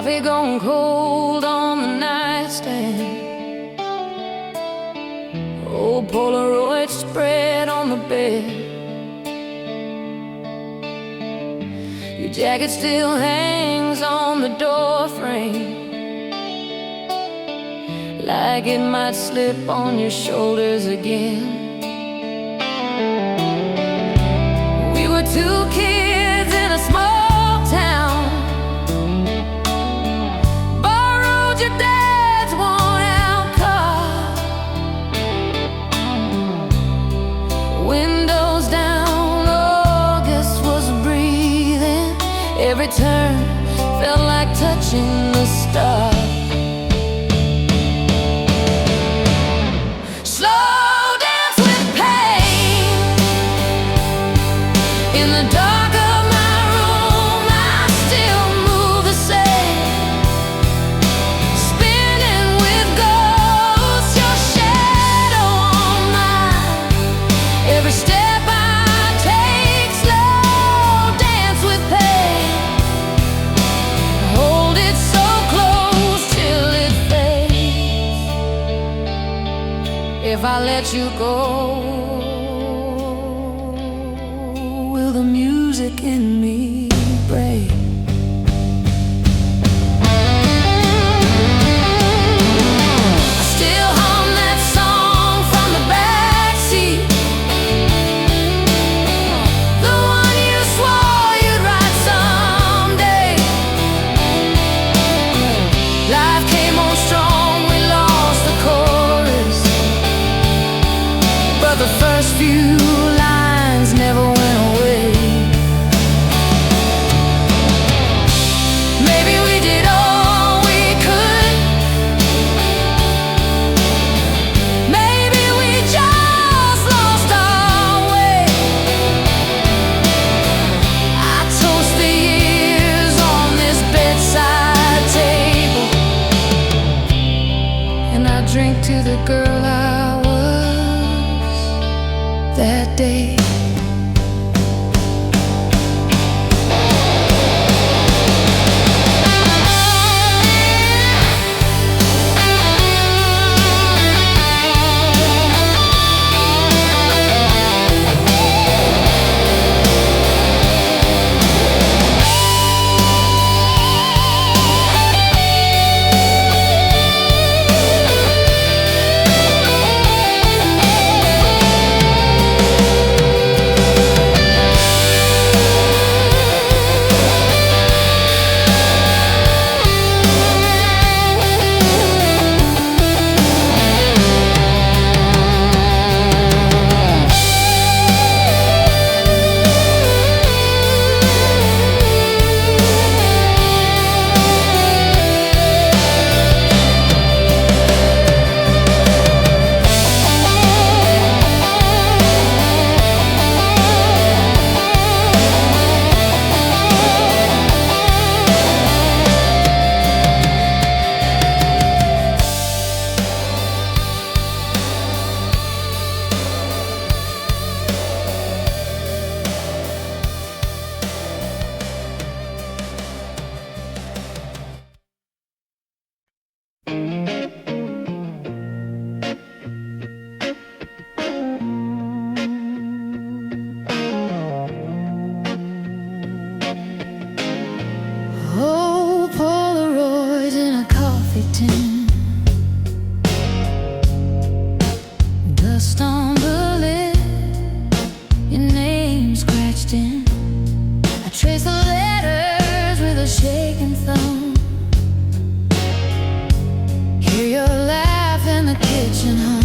Coffee gone cold on the nightstand, old Polaroid spread on the bed. Your jacket still hangs on the door frame, like it might slip on your shoulders again. We were two kids in a small town, borrowed your dad's worn-out car, windows down, August was breathing. Every turn felt like touching the stars. If I let you go, will the music in me break? I still hum that song from the backseat, the one you swore you'd write someday. Life came on strong, we lost the chorus, but the first few lines never went away. Maybe we did all we could, maybe we just lost our way. I toast the years on this bedside table, and I drink to the girl I was that day. Old Polaroids in a coffee tin, dust on the lid, your name scratched in. I trace the letters with a shaking thumb, hear your laugh in the kitchen hum.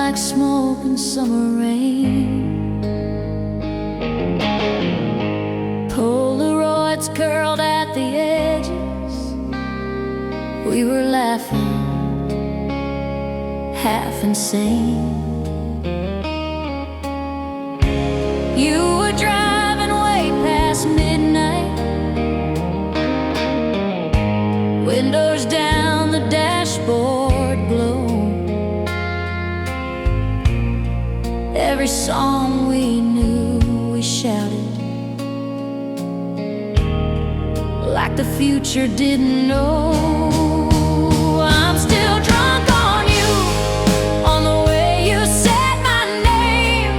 like smoke and summer rain. Polaroids curled at the edges. We were laughing, half insane. You were driving way past midnight, windows down, the dashboard glow. Every song we knew, we shouted like the future didn't know. I'm still drunk on you, on the way you said my name.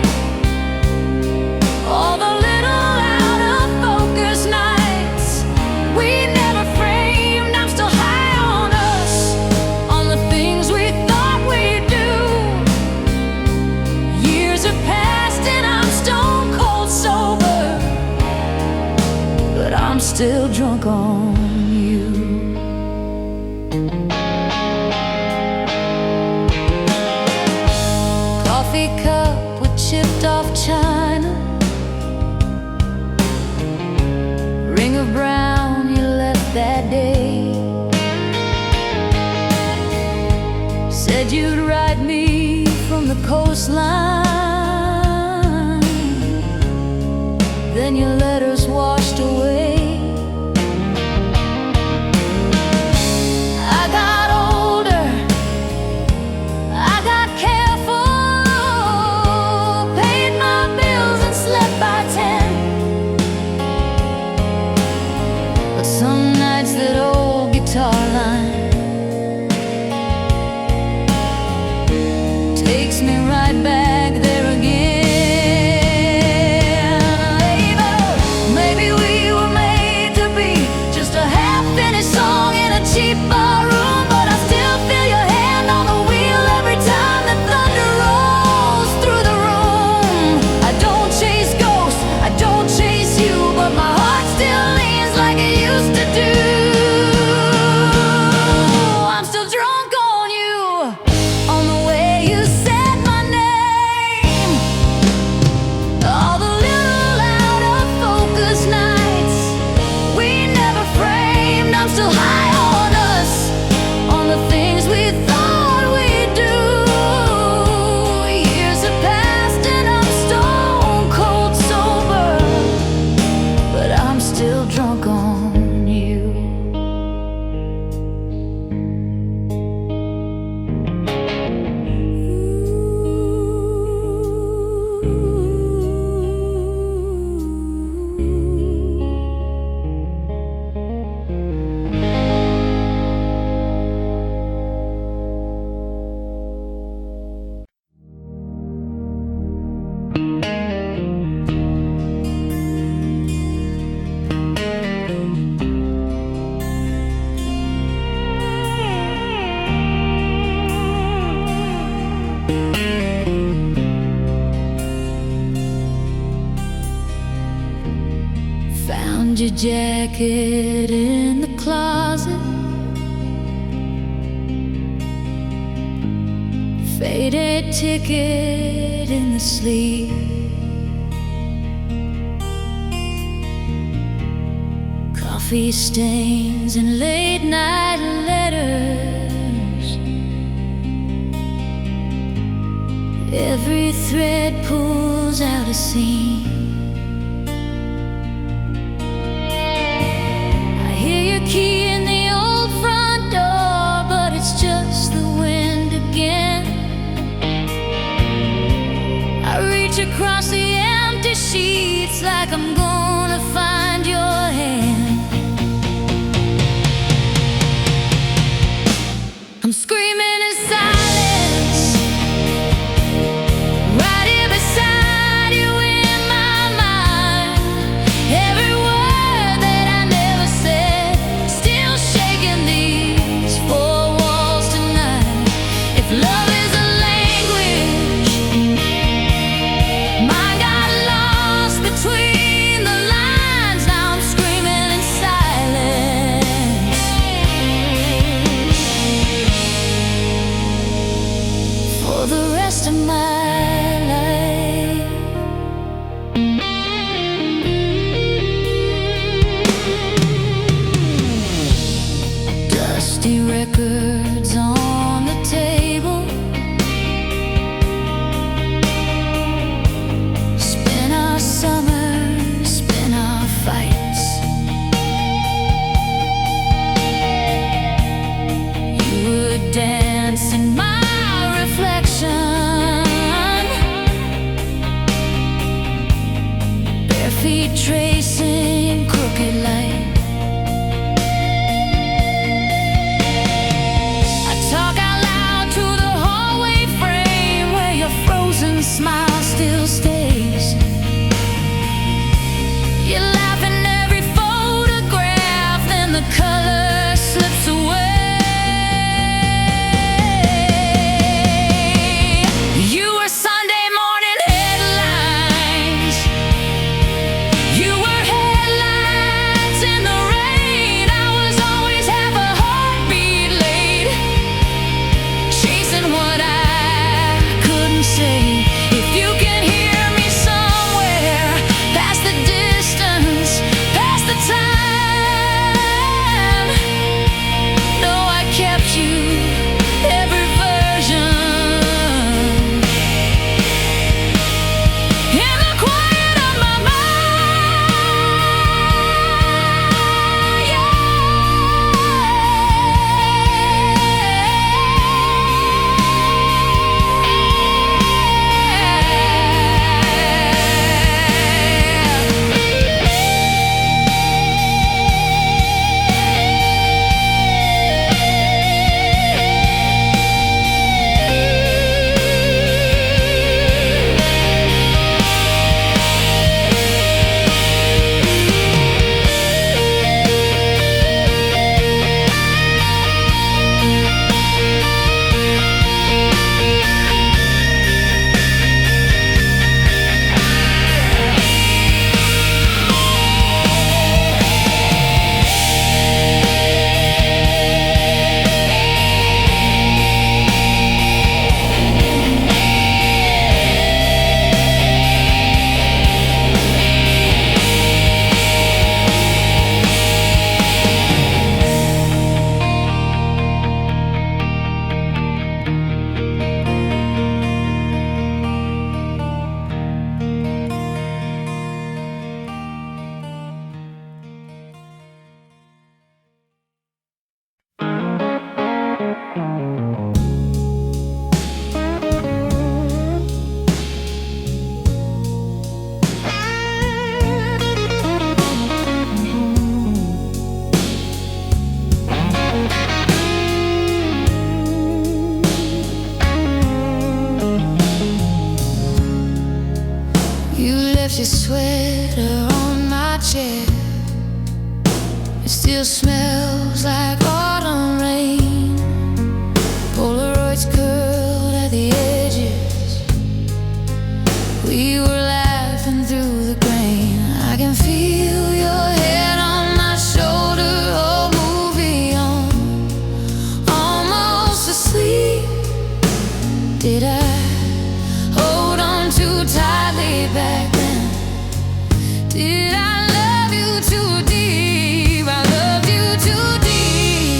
All the little out of focus nights we never framed. I'm still high on us, on the things we thought we'd do. Years have passed and I'm stone cold sober, but I'm still drunk on you. Coffee cup with chipped off china, ring of brown you left that day. Said you'd write me from the coastline, then your letters washed away. Some nights that old guitar line takes me right back there again. Maybe we were made to be just a half-finished song in a cheap bar room, but I still feel your hand on the wheel every time the thunder rolls through the room. I don't chase ghosts, I don't chase you, but my heart still leans like it used to do. I'm still drunk on you, on the way you said my name. All the little out of focus nights we never framed. I'm still high on us, on the things we thought we'd do. Years have passed and I'm stone cold sober, but I'm still drunk on you. Found your jacket in the closet, faded ticket in the sleeve. Coffee stains and late night letters. Every thread pulls out a seam. Key in the old front door, but it's just the wind again. I reach across the empty sheets like I'm gonna find your hand. I'm screaming in silence, right here beside you in my mind. Every word that I never said, still shaking these four walls tonight. If love is a language, mine got lost between the lines. Now I'm screaming in silence. rest of my life. Dusty records on the table, spin our summers, spin our fights. You would dance in my reflection, bare feet tracing crooked light. Smile still stays. You laugh in every photograph, then the color slips away. You were Sunday morning headlines. You were headlines in the rain. I was always half a heartbeat late, chasing what I couldn't say. If you can hear me somewhere, past the distance, past the time, know I kept you every version. In the quiet of my mind, yeah. You left your sweater on my chair. It still smells like autumn rain. Polaroids curled at the edges. We were laughing through the grain. I can feel your head on my shoulder. Oh, movie on, almost asleep. Did I hold on too tightly back then? Did I love you too deep? I loved you too deep.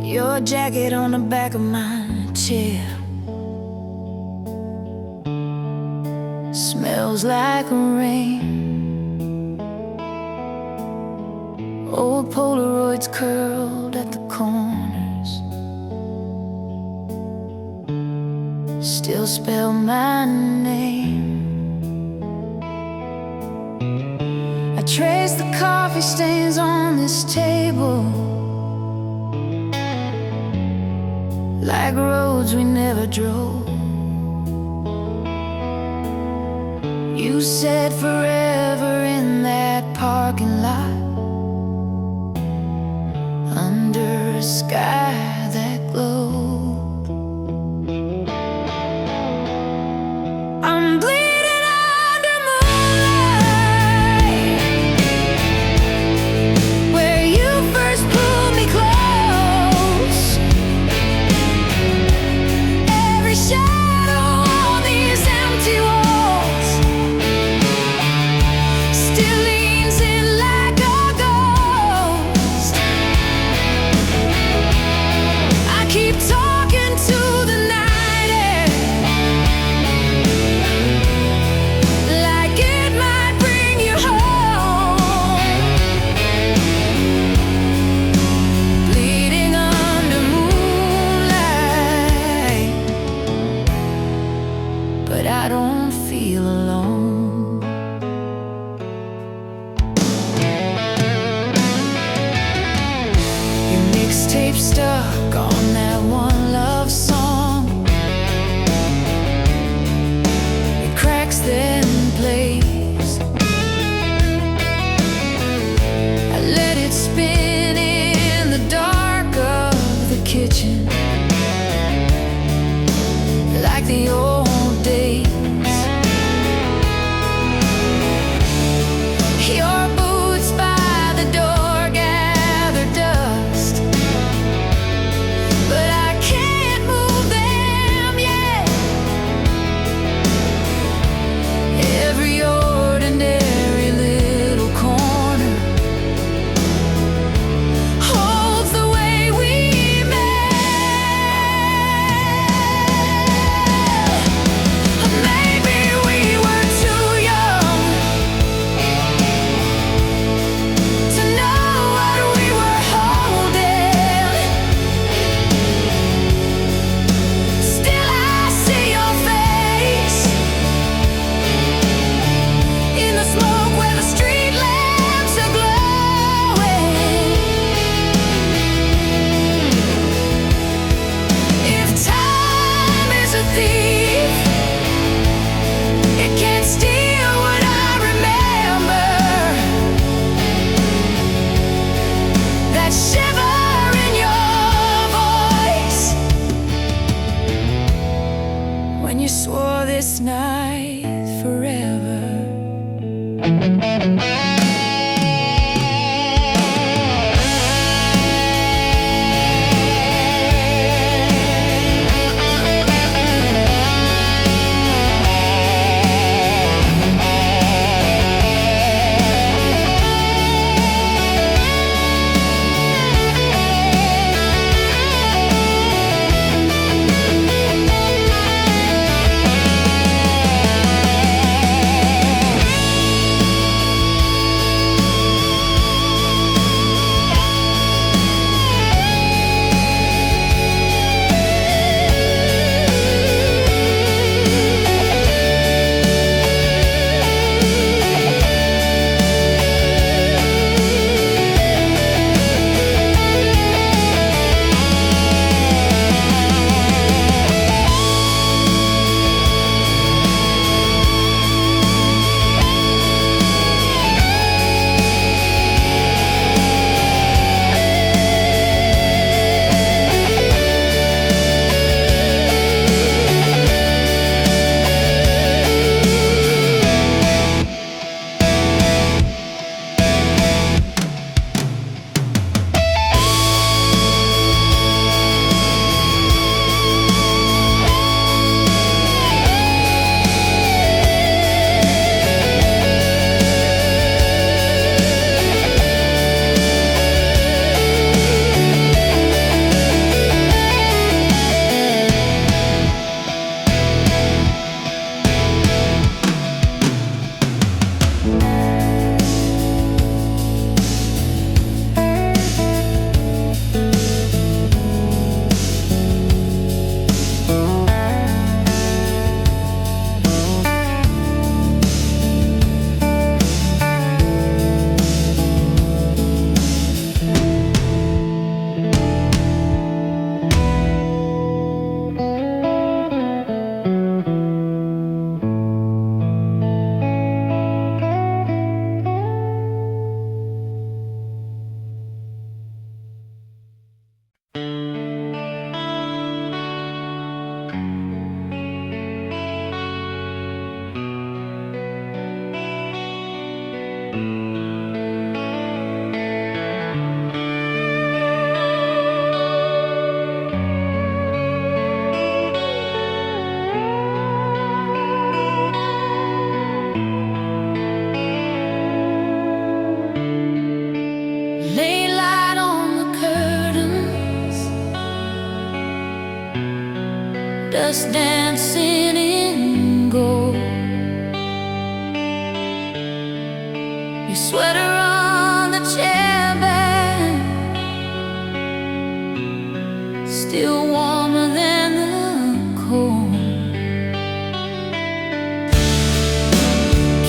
Your jacket on the back of my chair smells like rain. Old Polaroids curled at the corners still spell my name. I trace the coffee stains on this table like roads we never drove. You said forever in that parking lot under a sky that glowed. I'm bleeding under moonlight, where you first pulled me close. Every shadow on these empty walls still leans in like a ghost. I keep talking to the night air like it might bring you home. Bleeding under moonlight, but I don't feel alone. Your mixtape stuck on that one love song. It cracks then plays. I let it spin in the dark of the kitchen like the old days. Your boots by the door gather dust, but Lay light on the curtains, dust dancing in gold. Your sweater on the chair back, still warmer than the cold.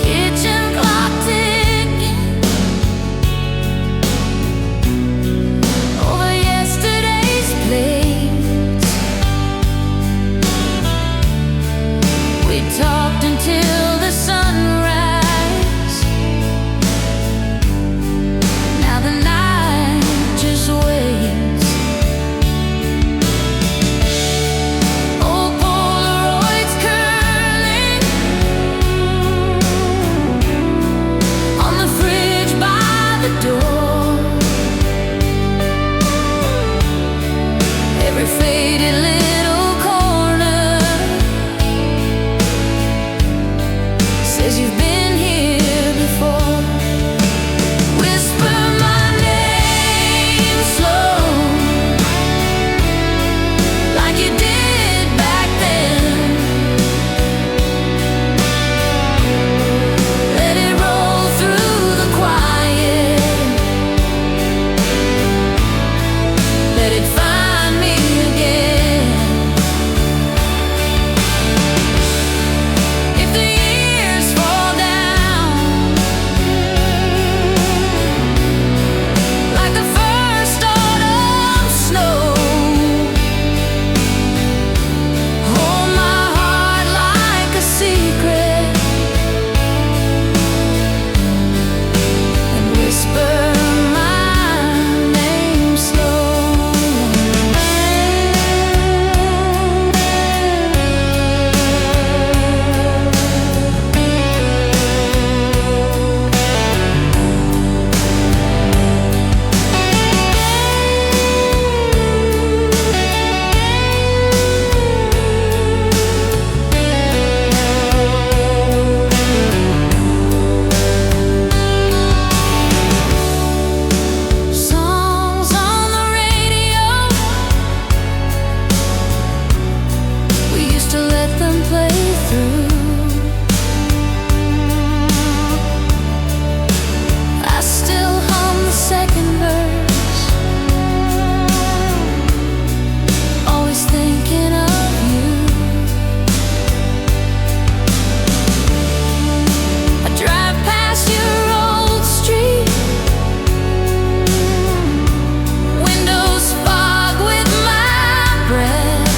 Kitchen clock ticking over yesterday's plates. We talked until the sunrise. Now the night just waits. Old Polaroids curling on the fridge by the door. Every faded little corner says you've been here before. Whisper my name slow, like you did back then. Let it roll through the quiet. Let it find me again. If the years fall down like the first autumn snow, hold my heart like a secret and whisper my name slow. Songs on the radio, we used to let them play through. I still hum the second verse, always thinking of you. I drive past your old street, windows fog with my breath.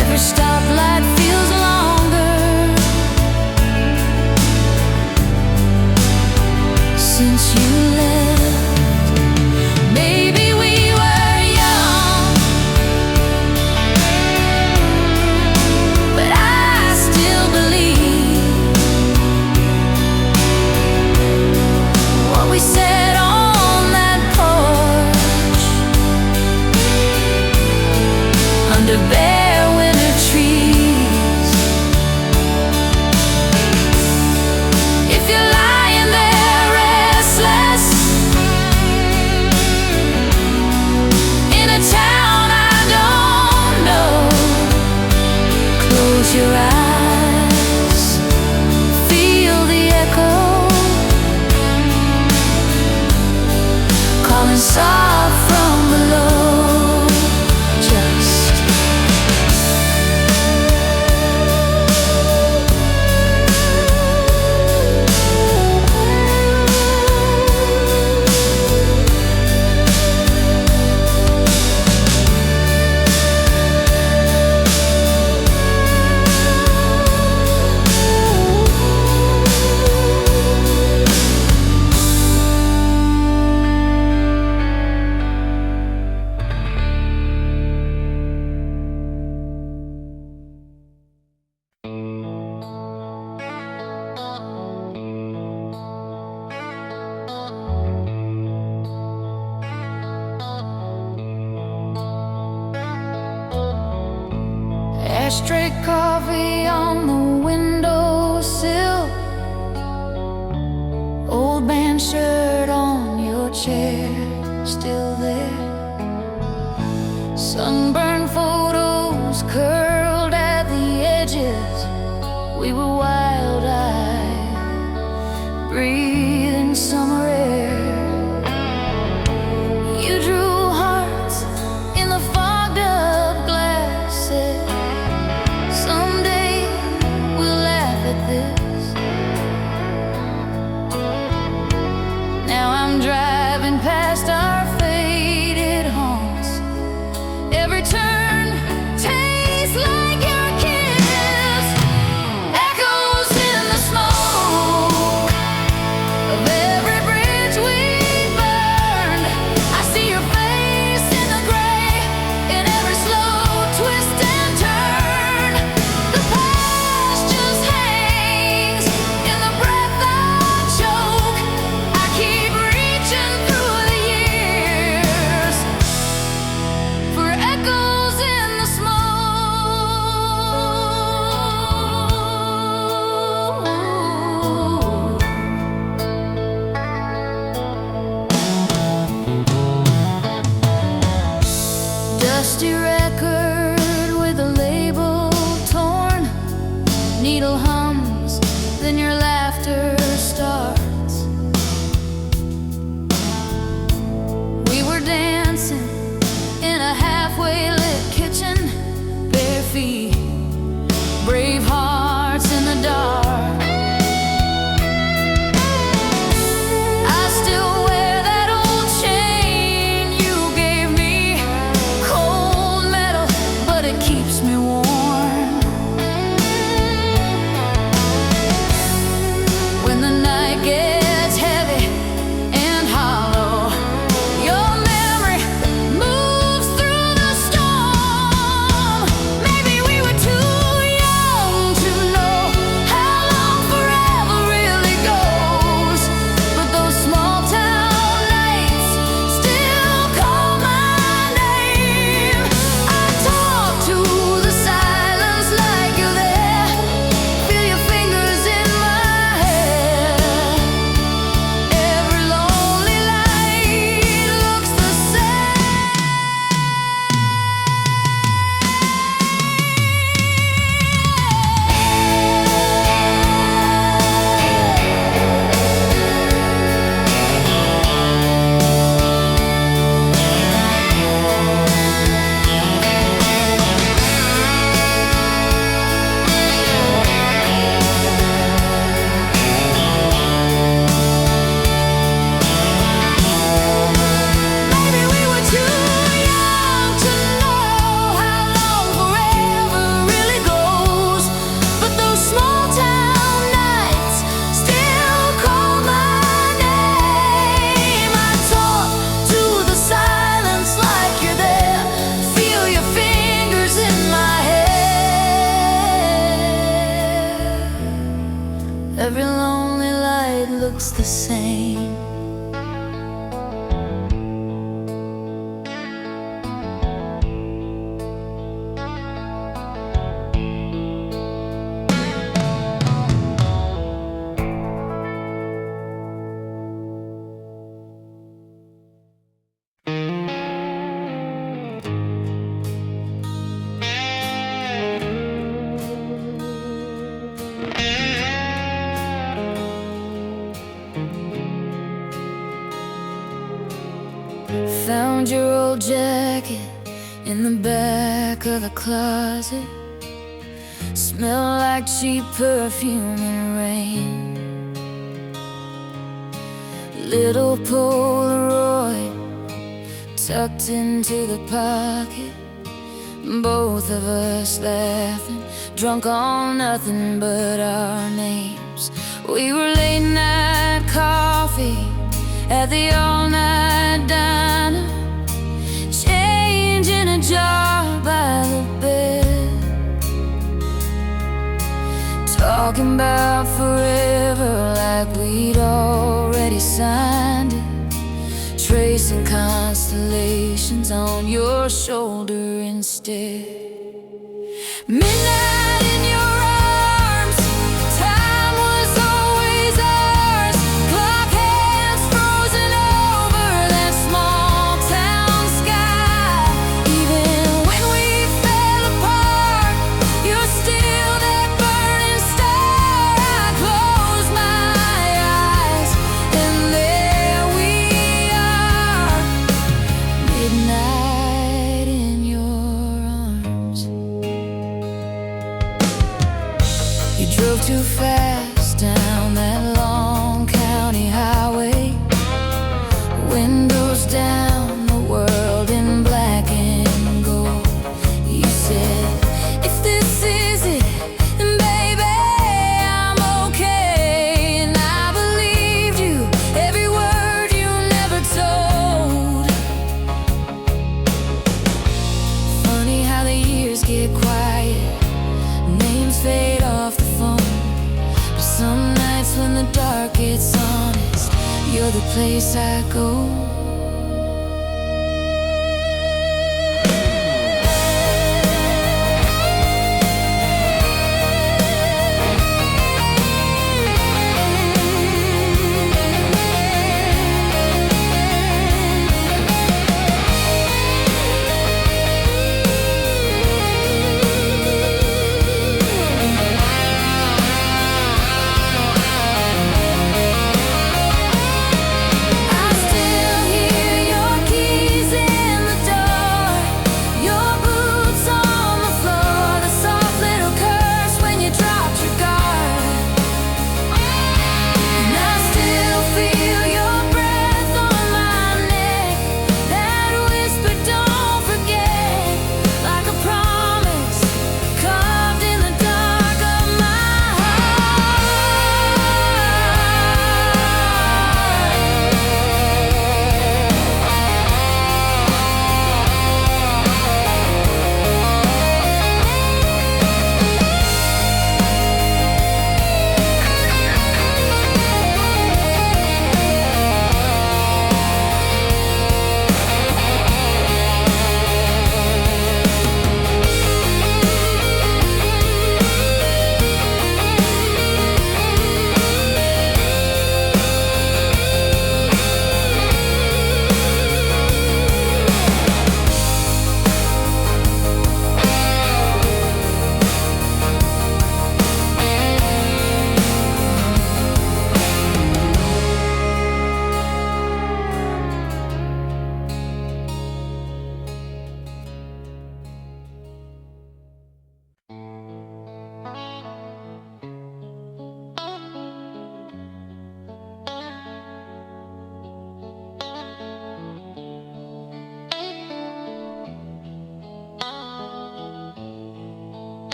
Every stoplight feels longer since you left. Maybe we were young, but I still believe what we said on that porch under bare winter trees. If you're lying there restless in a town I don't know, close your eyes, feel the echo calling soft from below. Just Ashtray coffee on the windowsill, old band shirt on your chair, still there. Sunburned photos curled at the edges. We were wild-eyed, breathing summer air. You drew hearts in the fogged-up glasses. Someday we'll laugh at this. Now I'm driving past our faded haunts. Every turn tastes like your kiss. Echoes in the smoke of every bridge we burned. I see your face in the gray, in every slow twist and turn. The past just hangs in the breath I choke. I keep reaching through the years for echoes in the smoke. Dusty record with a label torn. Needle hums, then your laughter starts. We were dancing in a halfway lit kitchen, bare feet, brave hearts in the dark. I still wear that old chain you gave me, cold metal, but it keeps me warm. When the night gets heavy and hollow, your memory moves through the storm. Maybe we were too young to know how long forever really goes, but those small town nights still call my name. I talk to the silence like you're there. Feel your fingers in my hair. Every lonely light looks the same. Maybe we were too young to know how long forever really goes, but those small town nights still call my name. I talk to the silence like you're there. Feel your fingers in my hair. Every lonely light looks the same. Found your old jacket in the back of the closet. Smell like cheap perfume in rain. Little Polaroid tucked into the pocket. Both of us laughing, drunk on nothing but our names. We were late night coffee at the all-night diner, change in a jar by the bed, talking about forever like we'd already signed it, tracing constellations on your shoulder instead. Midnight place I go.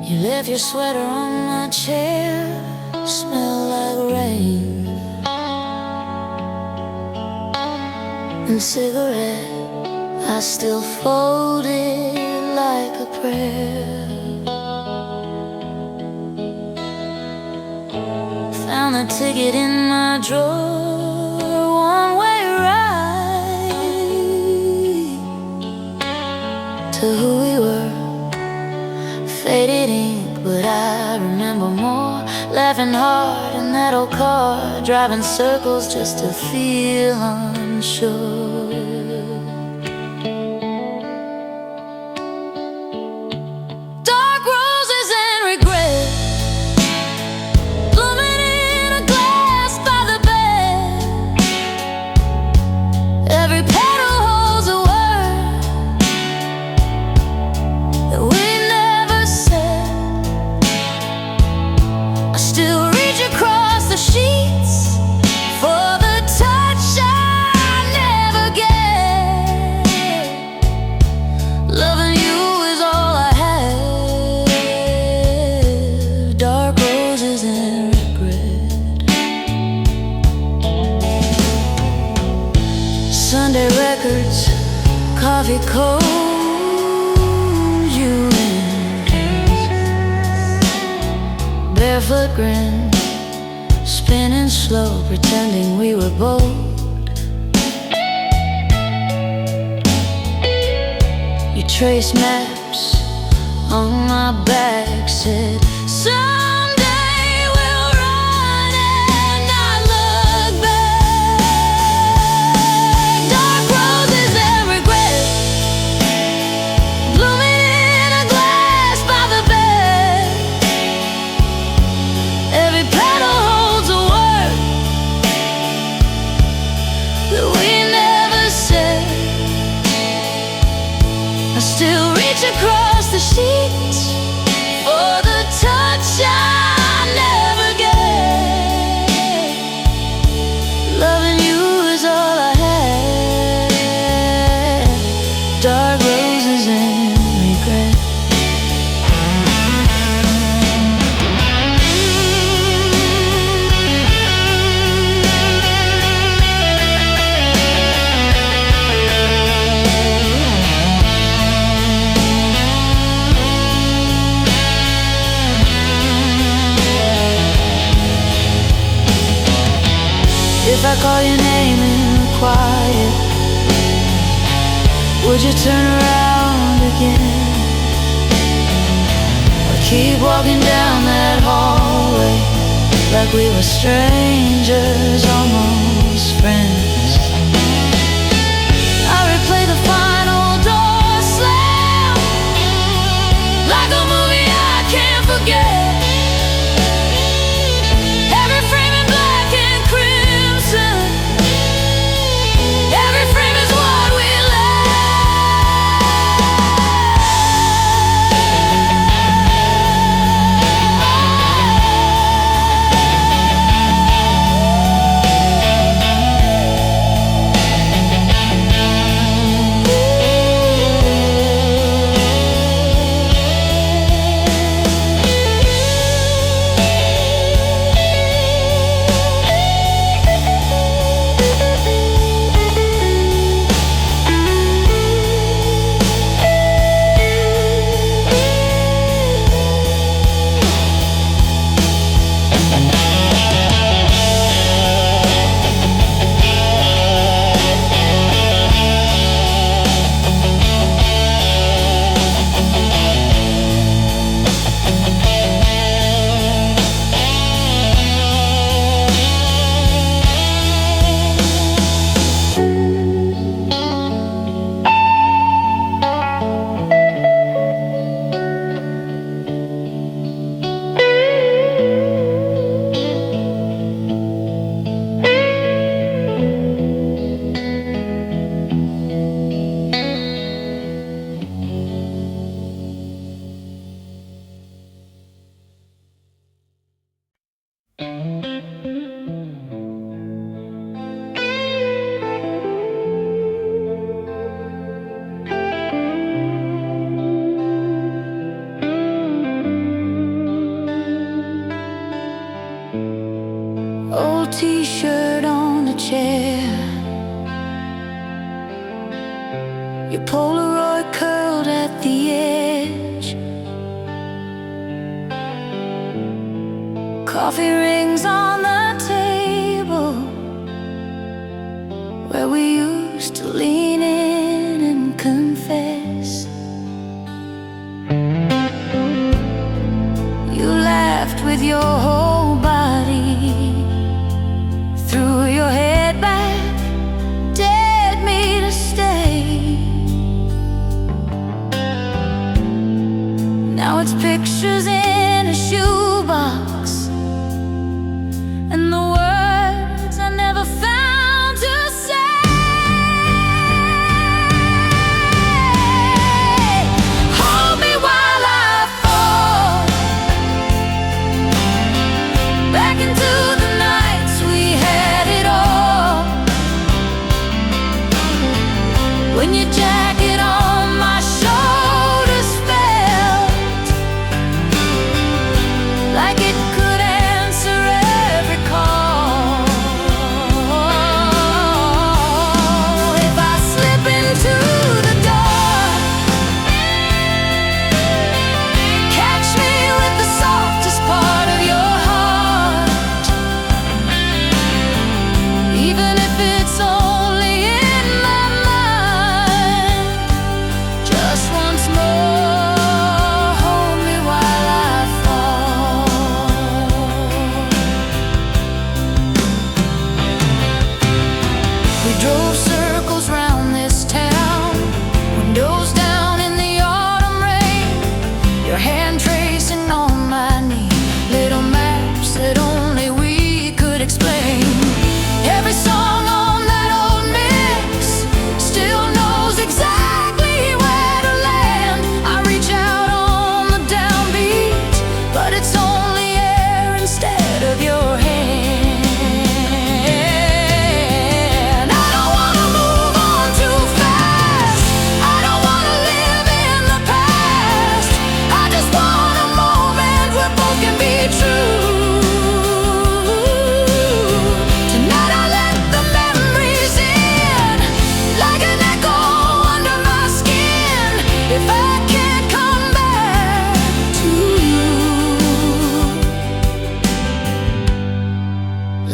You left your sweater on my chair, smell like rain, and cigarette I still folded like a prayer. Found a ticket in my drawer, one-way ride to who we were. Faded ink, but I remember more. Laughing hard in that old car, driving circles just to feel unsure. Dark roses and regret, blooming in a glass by the bed. Every petal holds a word that we across the sheets for the touch I never get. Loving you is all I have. Dark roses and regret. Sunday records, coffee cold, you and barefoot grin, spinning slow, pretending we were bold. You traced maps on my back, said someday we'll run and not look back. Dark roses and regret, blooming in a glass by the bed. Every petal holds a word that we never said. I still reach across the sheets for the touch I never get. Loving you is all I had. Dark roses and regret. If I call your name in the quiet, would you turn around again? Or keep walking down that hallway like we were strangers, almost friends? I replay the final door slam like a movie I can't forget. Every frame in black and crimson, every frame is what we old t-shirt on the chair, your Polaroid curled at the edge, coffee rings on the table where we used to lean in and confess. You laughed with your whole body, threw your head back, dared me to stay. Now it's pictures in a shoebox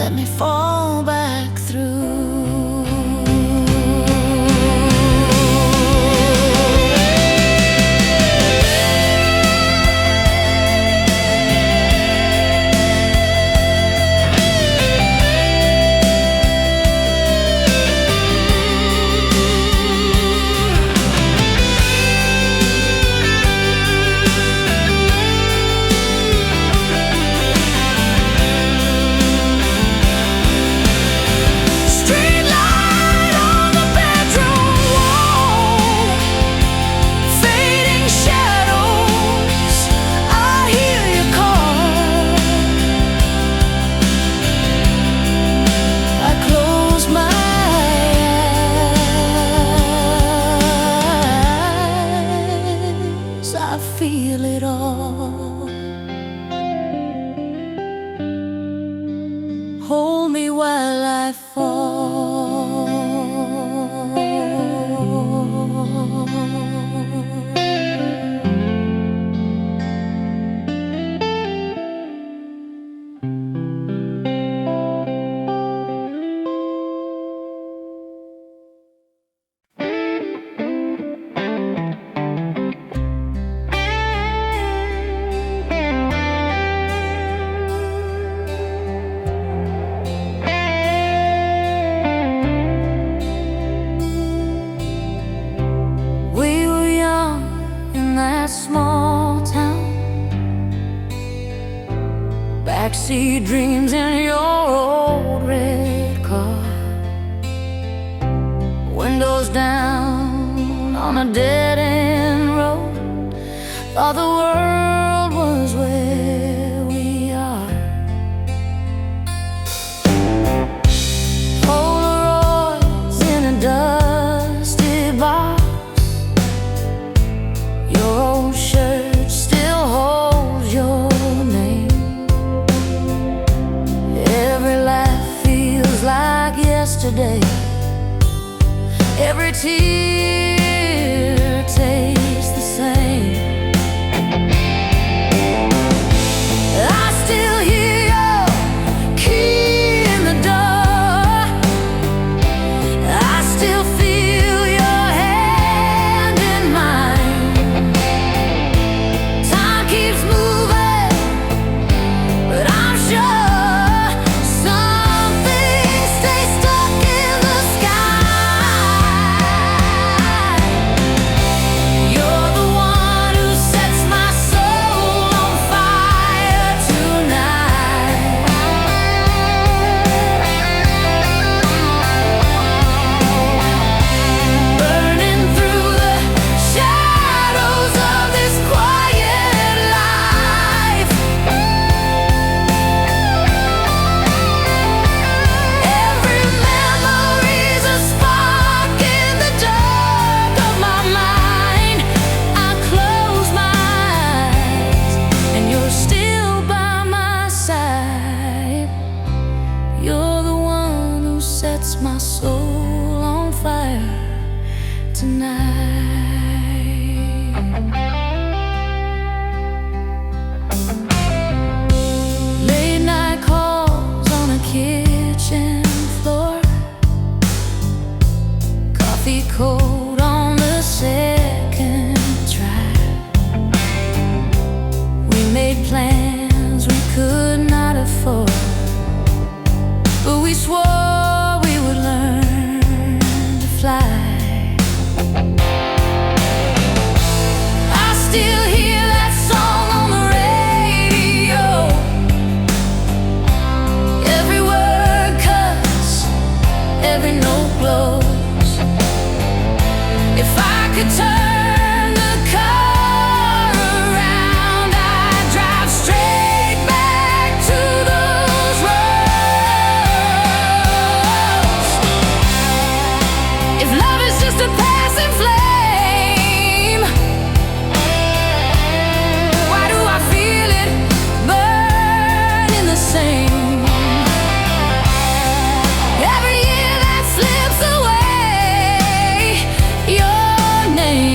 let me fall back through. I feel it all. Hold me while I fall. Small town, backseat dreams in your old red car, windows down on a dead-end road. Thought the world was where we are. Polaroids in a dusty box. Your old shirt still holds your name. Every laugh feels like yesterday. Every tear tastes the same. I still hear your key in the door. I still feel your hand in mine. Time keeps moving, but I'm sure some things stay stuck in the sky. You're the one who sets my soul on fire tonight. Burning through the shadows of this quiet life. Every memory's a spark in the dark of my mind. I close my eyes and you're still by my side. You're the one who sets my soul on fire tonight. Late night calls on a kitchen floor. Coffee cold on the second try. We made plans we could not afford, but we swore we would learn to fly. I still hear that song on the radio. Every word cuts, every note glows. If I could turn the car around, I'd drive straight back to those roads. If love is just a passing flame, why do I feel it burning the same? Every year that slips away, your name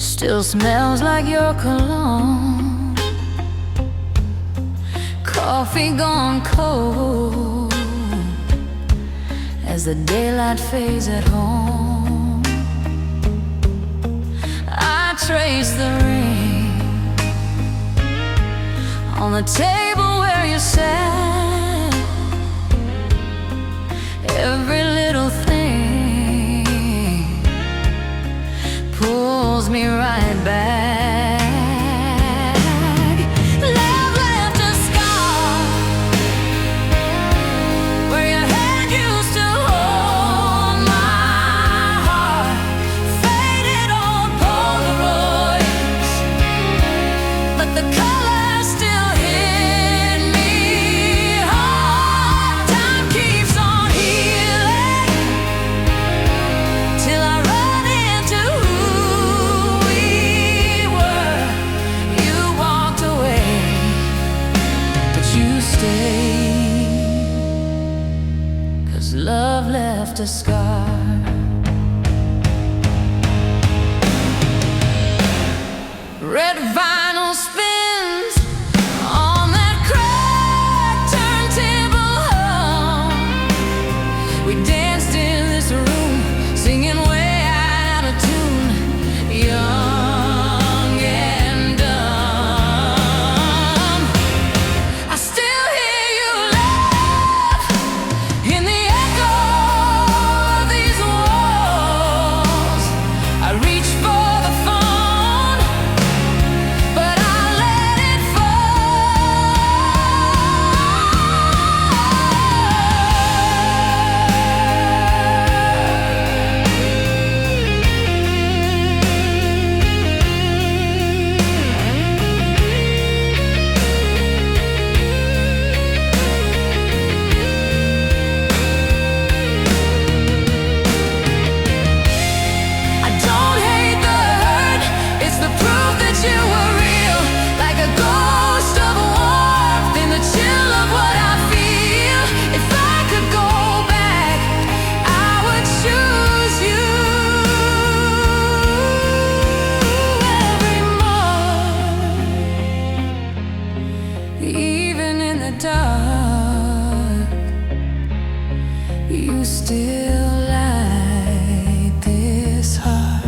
still smells like your cologne. Coffee gone cold as the daylight fades at home. I trace the ring on the table where you sat. Every little thing pulls me right back. Love left a scar where your hand used to hold my heart. Faded on Polaroids, but the color still hit me hard. Time keeps on healing till I run into who we were. You walked away, but you stayed, 'cause love left a scar. Red vinyl spins on that cracked turntable hum. We danced in this room, singing way out of tune, young and dumb. I still hear you laugh in the echo of these walls. I reach for the phone, but I let it I don't hate the hurt, it's the proof that you were real. Like a ghost of warmth in the chill of what I feel. If I could go back, I would choose you every morning. Even in the dark, you still light this heart.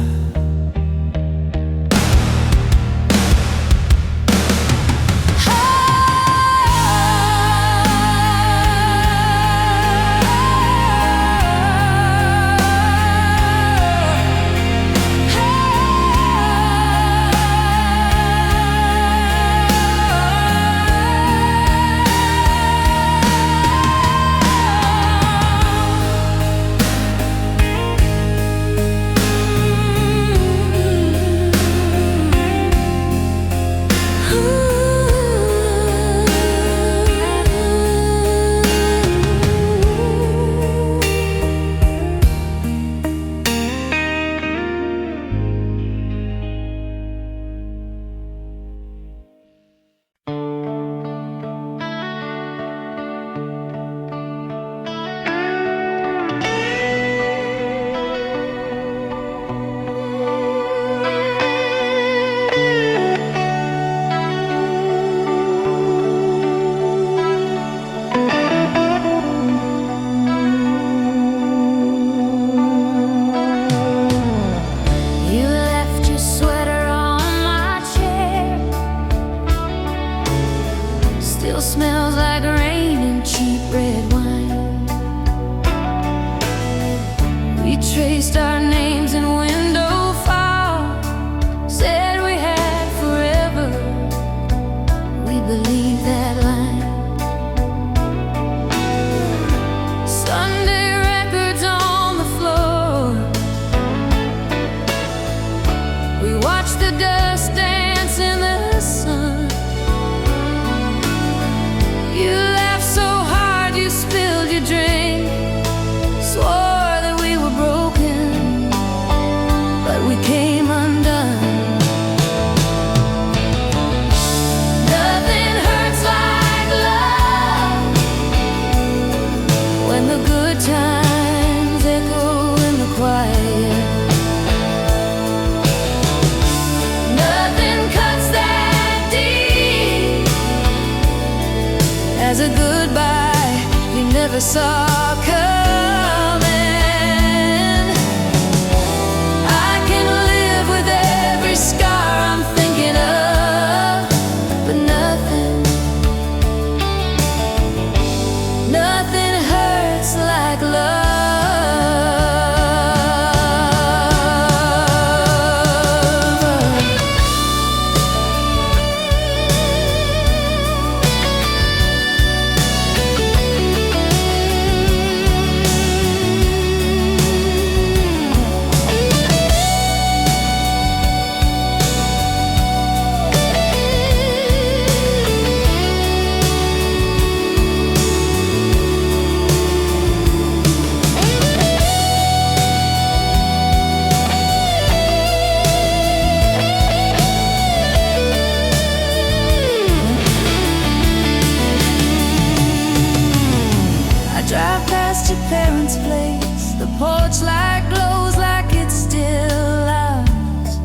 You left your sweater on my chair. Still smells like rain and cheap red wine. We traced our names in window file. Said we had forever. We believed that line. Sunday records on the floor. We watched the dust dance in the sun. You laughed so hard you spilled your drink. Swore that we were broken, but we came undone. Nothing hurts like love when the good times echo in the quiet. nights are coming. I can live with every scar I'm thinking of, but nothing hurts like love. Drive past your parents' place, the porch light glows like it's still ours.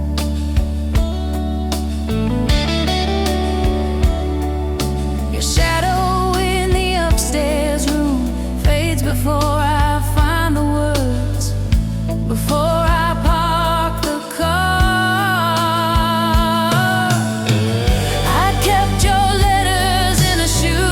Your shadow in the upstairs room fades before I find the words, before I park the car. I kept your letters in a shoebox,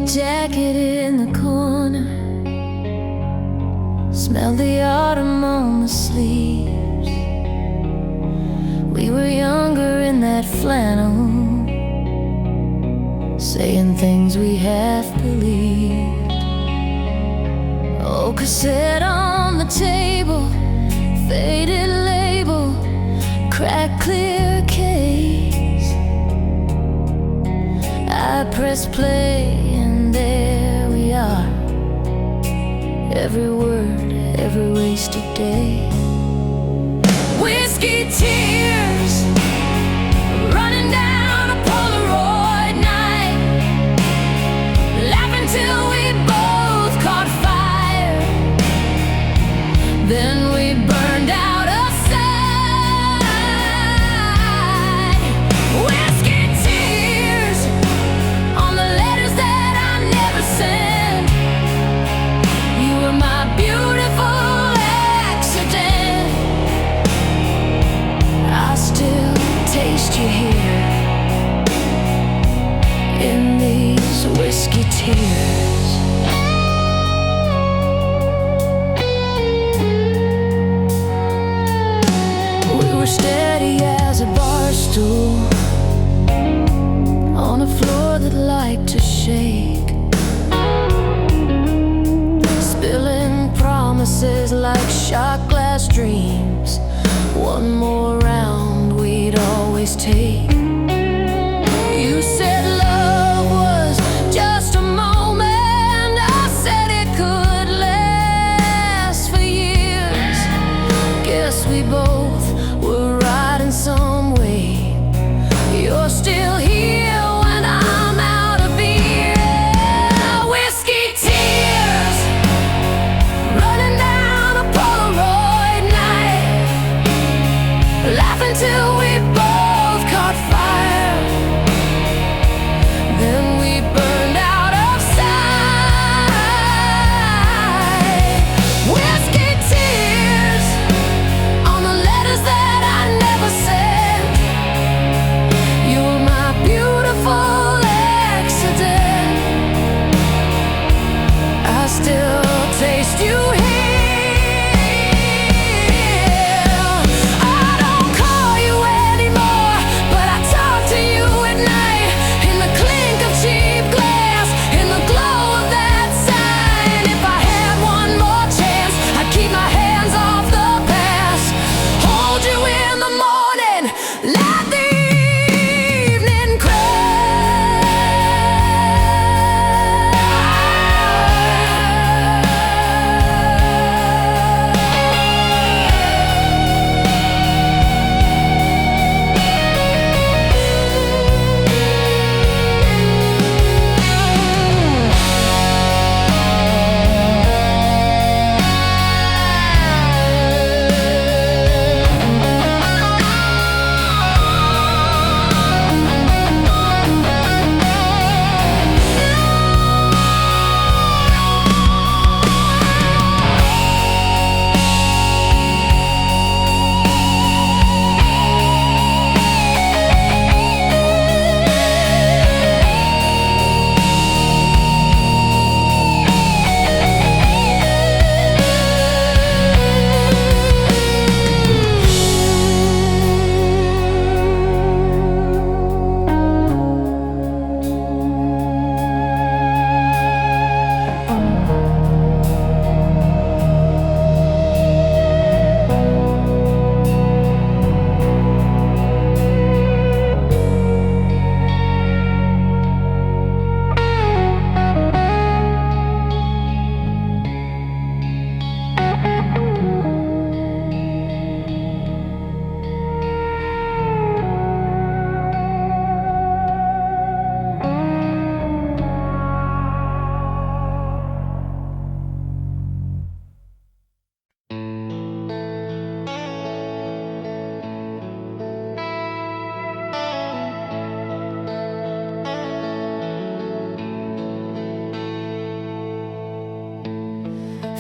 jacket in the corner, smell the autumn on the sleeves. We were younger in that flannel, saying things we half believed. Oh, cassette on the table, faded label, cracked clear case. I press play and there we are, every word, every wasted day. Whiskey tears running down a Polaroid night, laughing till we both caught fire. Then we burned out of sight. Whiskey tears on the letters that I never sent. You were my beautiful accident. I shot glass dreams. One more round we'd always take. You said love was just a moment. I said it could last for years. Guess we both were right in some way. You're still here when I'm out of beer. Whiskey tears running down a Polaroid night, laughing till we both caught fire. Then we burned out of sight. Whiskey tears on the letters that I never sent. You were my beautiful accident. I still taste you here. I don't call you anymore, but I talk to you at night, in the clink of cheap glass, in the glow of that sign. If I had one more chance, I'd keep my hands off the past, hold you in the morning, let the evening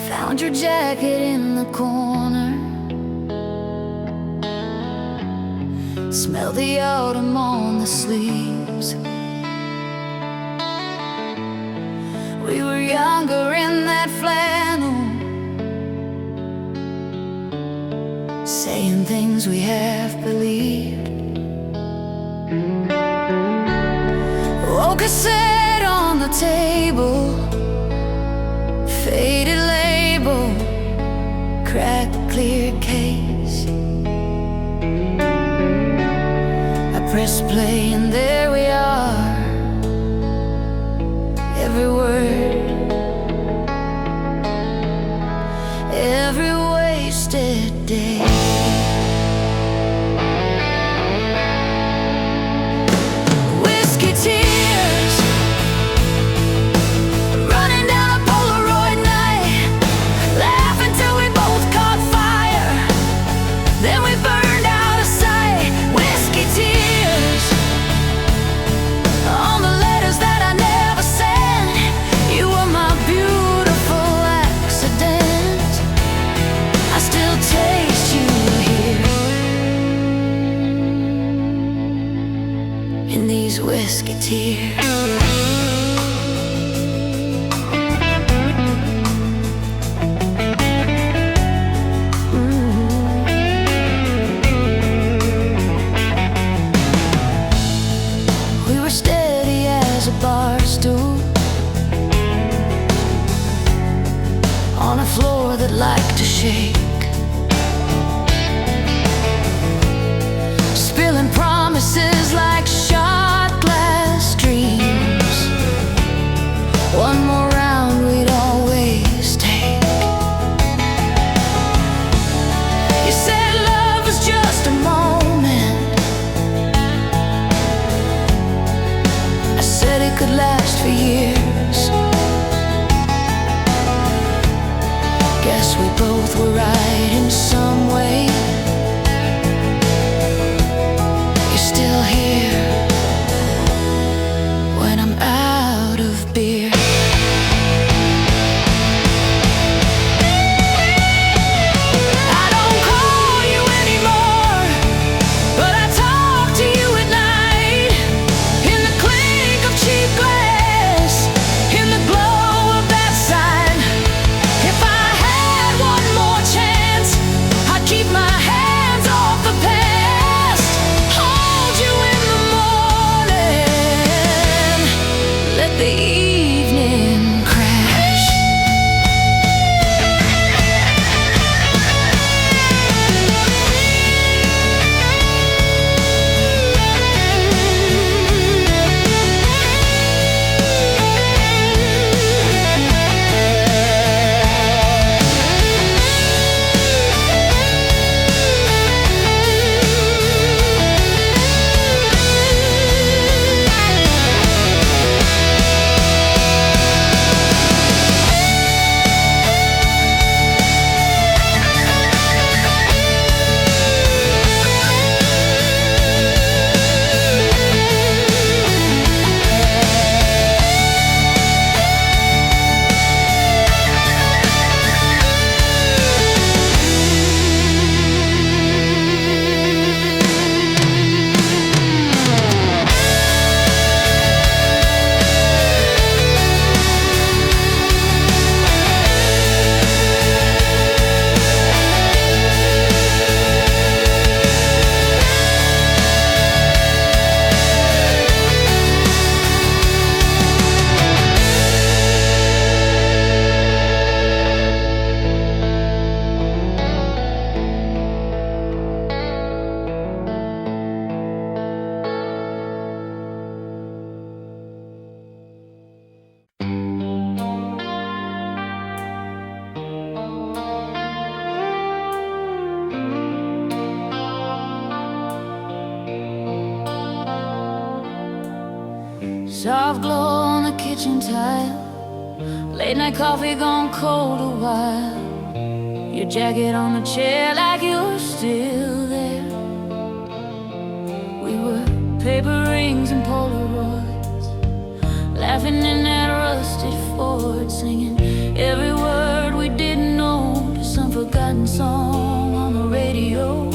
found your jacket in the corner. Smell the autumn on the sleeves. We were younger in that flannel, saying things we half believed. Oh, cassette on the table, faded label, cracked clear case. I press play and there we are. Every word, every wasted day. Whiskey tears running down a Polaroid night, laughing till we both caught fire. Then we burned out of sight. Whiskey tears on the letters that I never sent. You were my beautiful accident. I still taste you here in these whiskey tears. We were steady as a bar stool on a floor that liked to shake. promises like shot glass dreams. One more round we'd always take. You said love was just a moment. I said it could last for years. Guess we both were right in some way. You're still here when I'm out of beer. I don't call you anymore, but I talk to you at night. In the clink of cheap glass, in the glow of that sign. If I had one more chance, I'd keep my hands off the past. Hold you in the morning, let the evening crash. Soft glow on the kitchen tile, late night coffee gone cold a while. Your jacket on the chair like you're still there. We were paper rings and Polaroids, laughing in that rusted Ford, singing every word we didn't know to some forgotten song on the radio.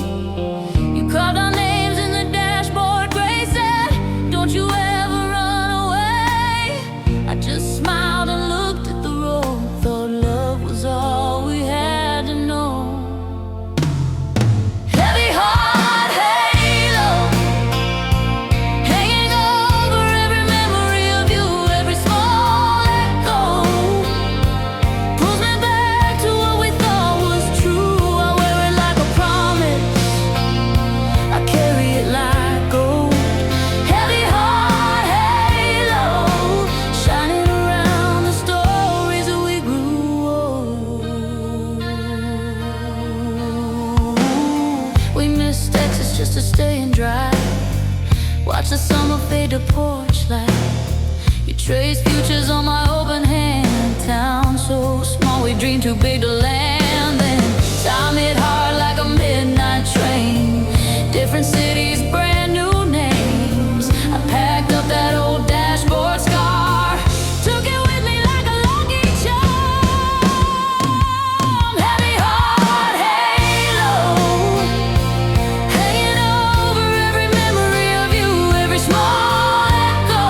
You called our names in the dashboard, Grace said, "Don't you ever run away." I just smiled and looked at the road, thought love was all we had to know. Heavy heart halo, hanging over every memory of you, every small echo pulls me back to what we thought was true. I wear it like a promise, I carry it like gold. Heavy heart halo, shining around the stories that we grew old. We missed Texas just to stay and dry, watch the summer fade to porch light. You trace futures on my open hand, town so small we dream too big to land. Then time hit hard like a midnight train, different cities, brand new names. I packed up that old dashboard scar, took it with me like a lucky charm. Heavy heart halo, hanging over every memory of you, every small echo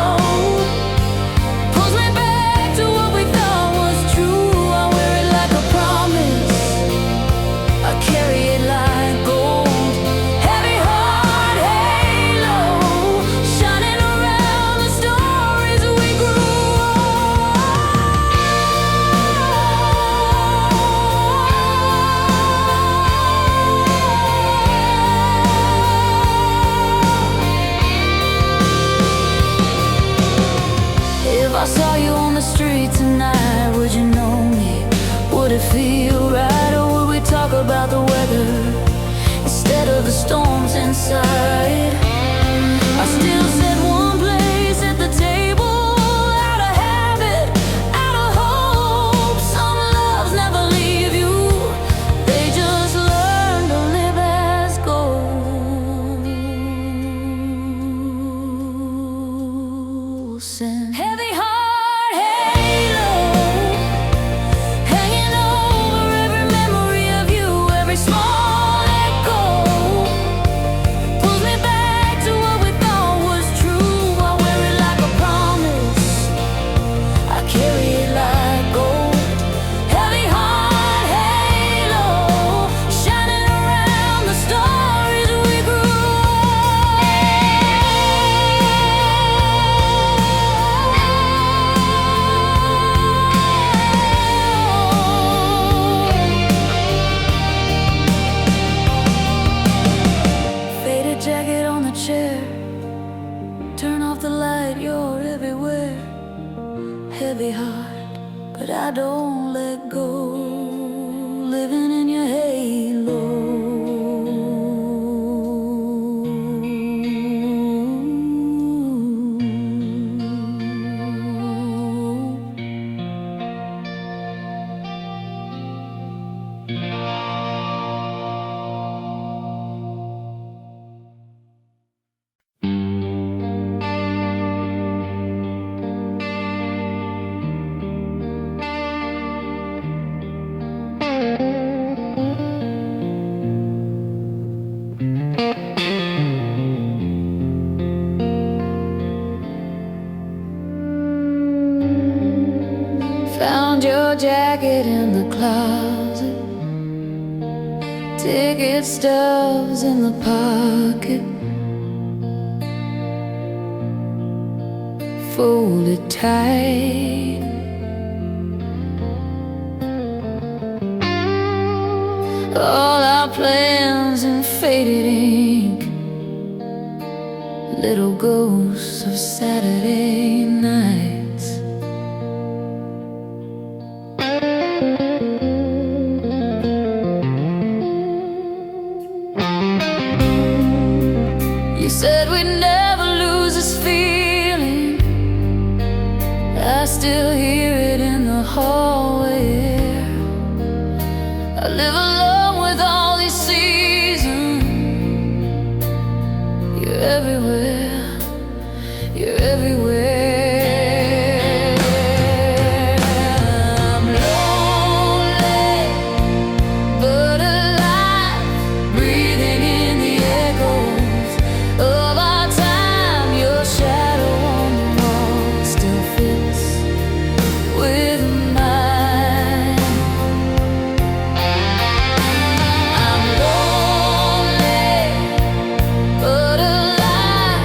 but I don't let go, living in your halo. Found your jacket in the closet, ticket stubs in the pocket, folded tight. All our plans in faded ink, little ghosts of Saturday nights. You said we'd never lose this feeling. I still hear it in the hallway. I live alone with all these seasons. You're everywhere, you're everywhere. I'm lonely, but alive, breathing in the echoes of our time. Your shadow on the wall still fits with mine. I'm lonely, but alive,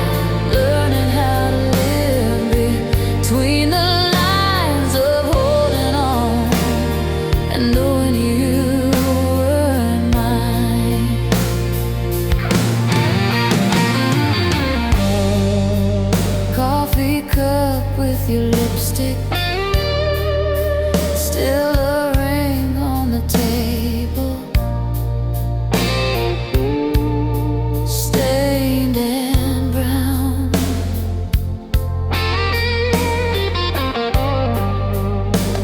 learning how to live between the lines of holding on and knowing you were mine. Coffee cup with your lipstick, still a ring on the table, stained and brown.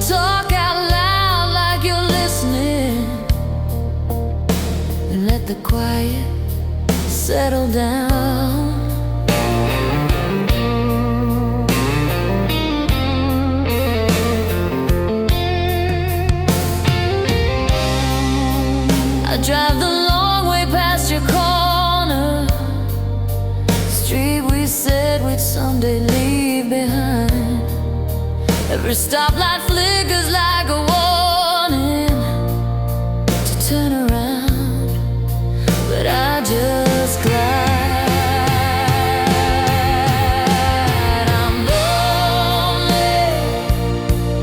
Talk out loud like you're listening, and let the quiet settle down. I drive the long way past your corner, street we said we'd someday leave behind. Every stoplight flickers like a warning to turn around, but I just glide. I'm lonely,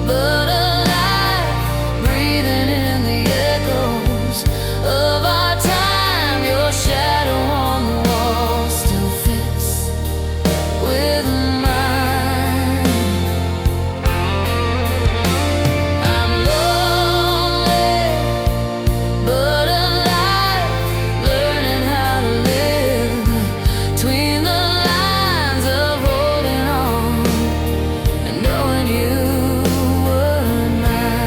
but alive, breathing in the echoes of our time. Your shadow on the wall still fits with mine. I'm lonely, but alive, learning how to live between the lines of holding on and knowing you were mine.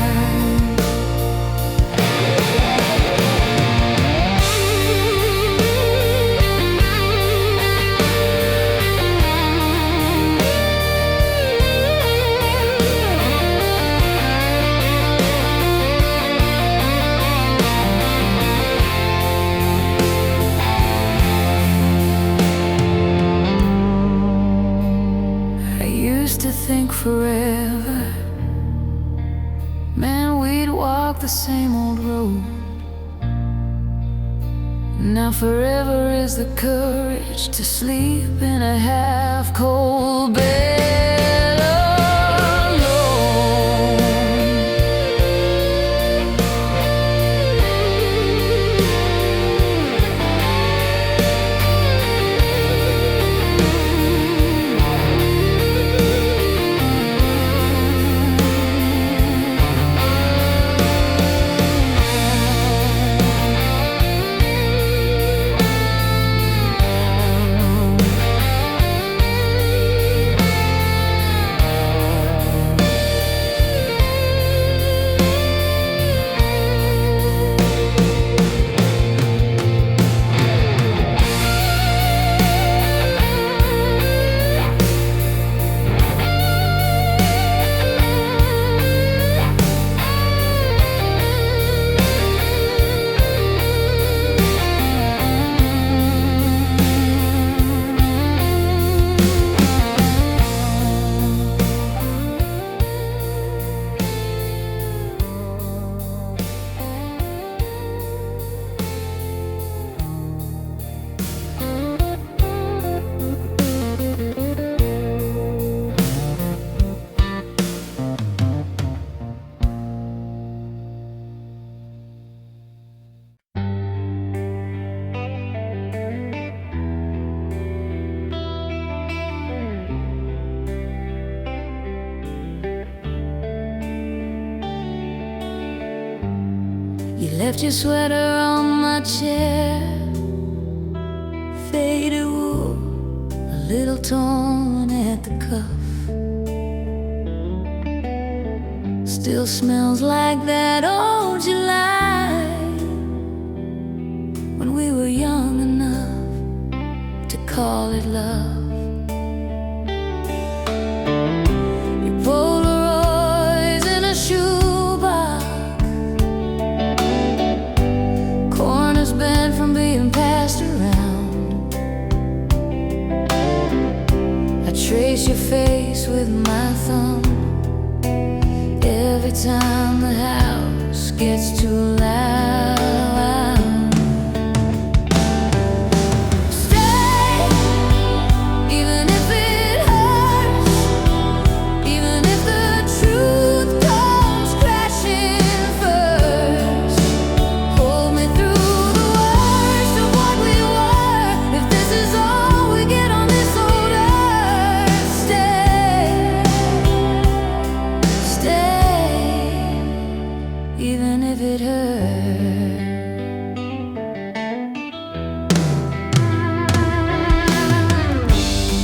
I used to think forever, man, we'd walk the same old road. Now forever is the courage to sleep in a half-cold bed alone. You left your sweater on my chair, faded wool, a little torn at the cuff. Still smells like that old July, when we were young enough to call it love. Your Polaroids in a shoebox, corners bent from being passed around. I trace your face with my thumb every time the house gets too loud. Stay, even if it hurts, even if the truth comes crashing first. Hold me through the worst of what we were, if this is all we get on this old earth. Stay, even if it hurts.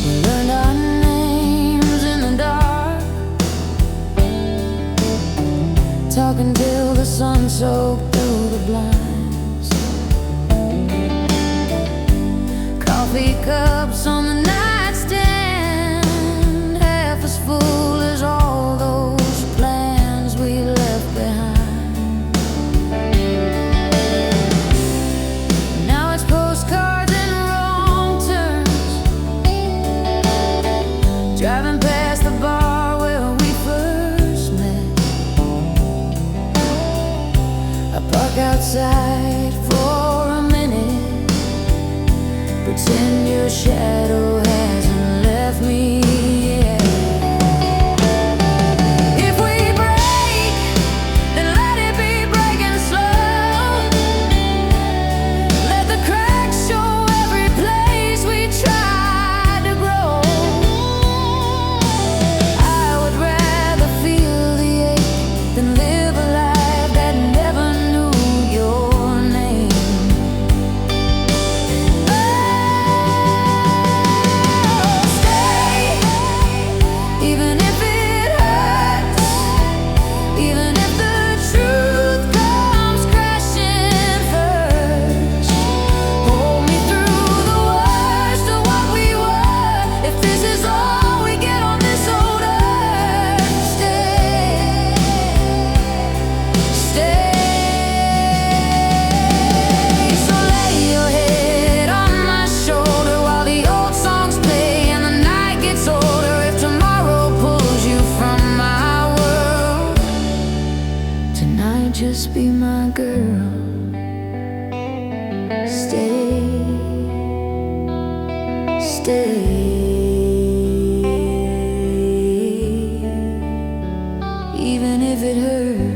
We learned our names in the dark, talking till the sun soaked through the blinds. Coffee cups on the nightstand, half as full as all those plans we left behind. Now it's postcards and wrong turns, driving past the bar where we first met. I park outside for a minute, pretend your shadow hasn't left me yet. If we break, then let it be breaking slow. Let the cracks show every place we tried to grow. I would rather feel the ache than live a life that never knew your name. Stay, even if it hurts, even if the truth comes crashing first. Hold me through the worst of what we were, if this is all we get on this old earth. Stay, so lay your head on my shoulder while the old songs play and the night gets older. If tomorrow pulls you from my world, tonight just be my girl. Stay, even if it hurts.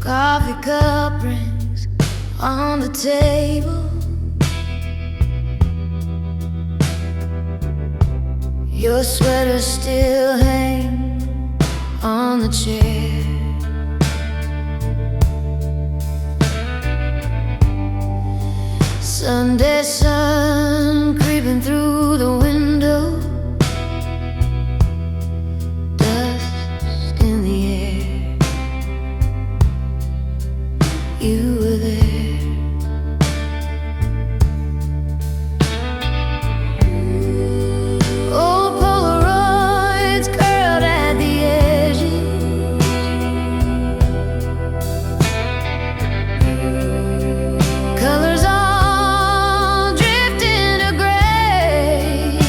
Coffee cup rings on the table, your sweater still hangs on the chair. Sunday sun creeping through the window, dust in the air. You were there. Old Polaroids curled at the edges, colors all drifting to gray.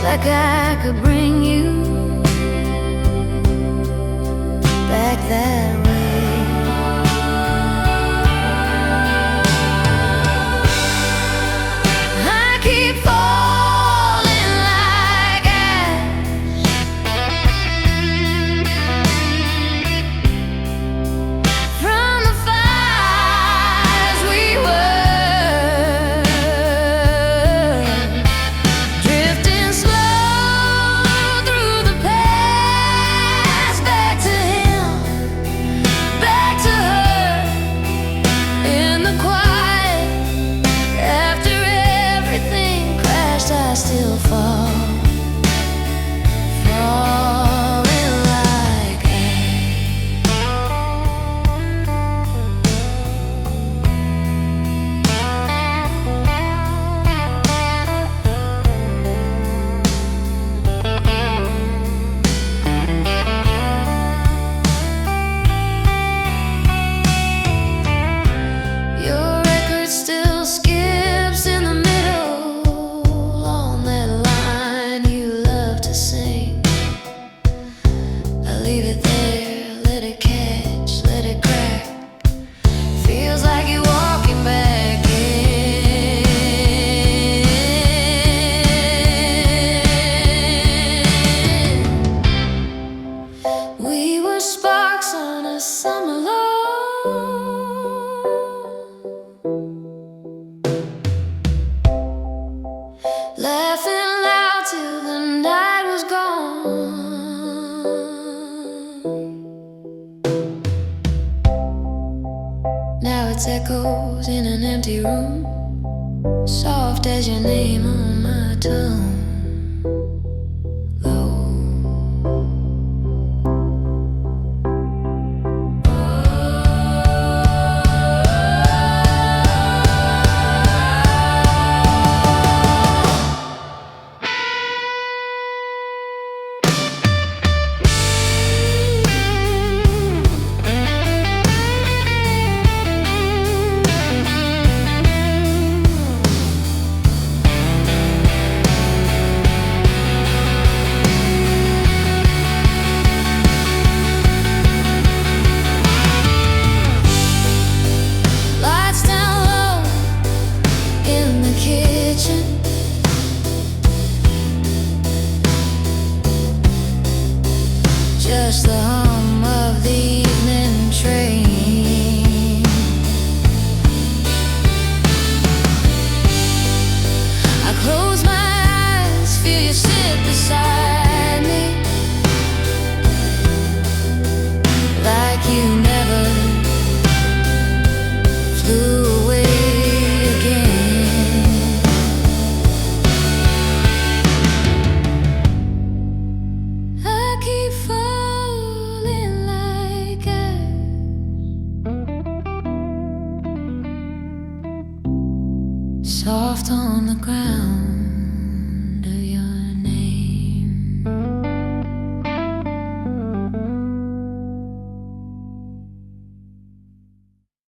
like I could bring you back that way. I keep falling like ash from the fires we were, drifting slow through the past, back to him, back to her, in the quiet. After everything crashed, I still fall, falling like your record still skips in the middle on that line you love to sing. I leave it there, let it catch, let it crack. Feels like you're walking back in. We were sparks on a summer love, laughing loud till the night was gone. Now it's echoes in an empty room, soft as your name on my tongue. Low. Lights down low in the kitchen, just the hum of the evening train. I close my eyes, feel you sit beside